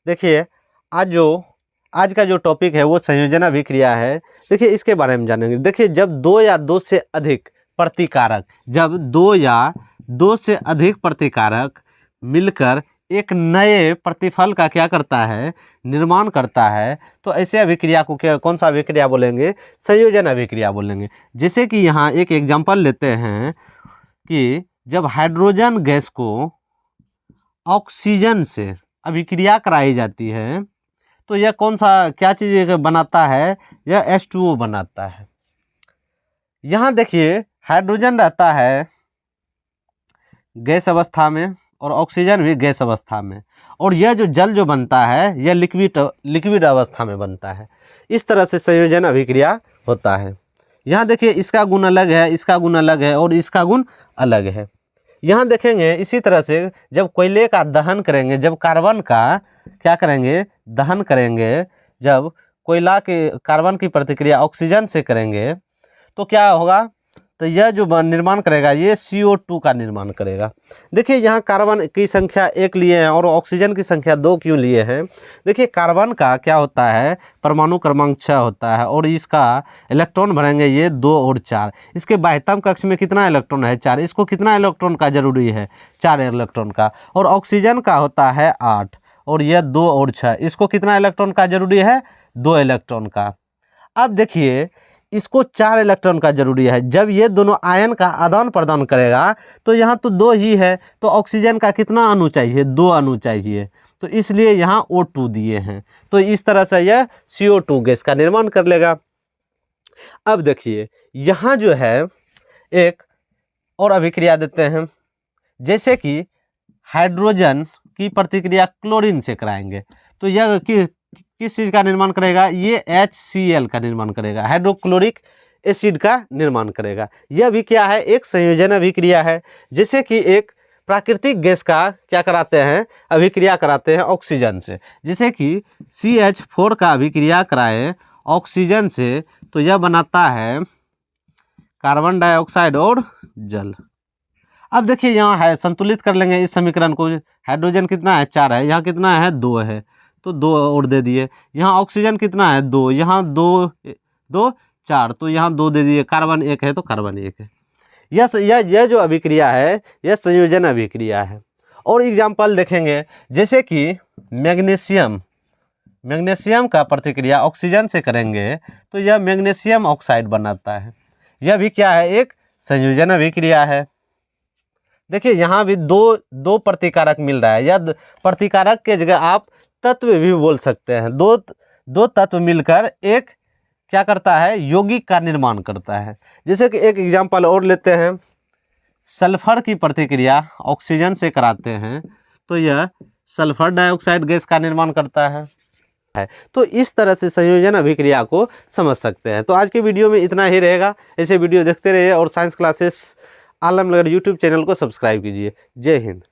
देखिए आज का जो टॉपिक है वो संयोजन अभिक्रिया है। देखिए इसके बारे में जानेंगे। देखिए जब दो या दो से अधिक प्रतिकारक मिलकर एक नए प्रतिफल का क्या करता है, निर्माण करता है, तो ऐसे अभिक्रिया को कौन सा अभिक्रिया बोलेंगे, संयोजन अभिक्रिया बोलेंगे। जैसे कि यहाँ एक एग्जांपल लेते हैं कि जब हाइड्रोजन गैस को ऑक्सीजन से अभिक्रिया कराई जाती है तो यह कौन सा क्या चीज़ बनाता है, यह H2O बनाता है। यहाँ देखिए हाइड्रोजन रहता है गैस अवस्था में और ऑक्सीजन भी गैस अवस्था में, और यह जो जल जो बनता है यह लिक्विड अवस्था में बनता है। इस तरह से संयोजन अभिक्रिया होता है। यहाँ देखिए इसका गुण अलग है, इसका गुण अलग है और इसका गुण अलग है। यहाँ देखेंगे इसी तरह से जब कोयले का दहन करेंगे, जब कार्बन का क्या करेंगे, दहन करेंगे, जब कार्बन की प्रतिक्रिया ऑक्सीजन से करेंगे तो क्या होगा, तो यह जो निर्माण करेगा ये CO2 का निर्माण करेगा। देखिए यहाँ कार्बन की संख्या 1 लिए हैं और ऑक्सीजन की संख्या 2 क्यों लिए हैं। देखिए कार्बन का क्या होता है, परमाणु क्रमांक 6 होता है और इसका इलेक्ट्रॉन भरेंगे ये 2 और 4। इसके बाह्यतम कक्ष में कितना इलेक्ट्रॉन है, 4। इसको कितना इलेक्ट्रॉन का जरूरी है, 4 इलेक्ट्रॉन का। और ऑक्सीजन का होता है 8 और यह 2 और 6। इसको कितना इलेक्ट्रॉन का जरूरी है, 2 इलेक्ट्रॉन का। अब देखिए इसको 4 इलेक्ट्रॉन का जरूरी है। जब ये दोनों आयन का आदान प्रदान करेगा तो यहाँ तो 2 ही है, तो ऑक्सीजन का कितना अणु चाहिए, 2 अणु चाहिए, तो इसलिए यहाँ O2 दिए हैं। तो इस तरह से यह CO2 गैस का निर्माण कर लेगा। अब देखिए यहाँ जो है एक और अभिक्रिया देते हैं, जैसे कि हाइड्रोजन की प्रतिक्रिया क्लोरीन से कराएंगे तो यह किस चीज़ का निर्माण करेगा, ये HCl का निर्माण करेगा, हाइड्रोक्लोरिक एसिड का निर्माण करेगा। यह भी क्या है, एक संयोजन अभिक्रिया है। जैसे कि एक प्राकृतिक गैस का क्या कराते हैं, अभिक्रिया कराते हैं ऑक्सीजन से। जैसे कि CH4 का अभिक्रिया कराए ऑक्सीजन से तो यह बनाता है कार्बन डाइऑक्साइड और जल। अब देखिए यहाँ है, संतुलित कर लेंगे इस समीकरण को। हाइड्रोजन कितना है, 4 है, यहाँ कितना है, 2 है, तो 2 और दे दिए। यहाँ ऑक्सीजन कितना है, 2, यहाँ 2 4, तो यहाँ 2 दे दिए। कार्बन 1 है तो कार्बन 1 है। यह जो अभिक्रिया है यह संयोजन अभिक्रिया है। और एग्जाम्पल देखेंगे, जैसे कि मैग्नीशियम का प्रतिक्रिया ऑक्सीजन से करेंगे तो यह मैग्नीशियम ऑक्साइड बनाता है। यह भी क्या है, एक संयोजन अभिक्रिया है। देखिए यहाँ भी दो प्रतिकारक मिल रहा है, या प्रतिकारक के जगह आप तत्व भी बोल सकते हैं। दो तत्व मिलकर एक क्या करता है, यौगिक का निर्माण करता है। जैसे कि एक एग्जांपल और लेते हैं, सल्फर की प्रतिक्रिया ऑक्सीजन से कराते हैं तो यह सल्फर डाइऑक्साइड गैस का निर्माण करता है। तो इस तरह से संयोजन अभिक्रिया को समझ सकते हैं। तो आज के वीडियो में इतना ही रहेगा। ऐसे वीडियो देखते रहिए और science classes Alam Nagar YouTube channel को सब्सक्राइब कीजिए। जय हिंद।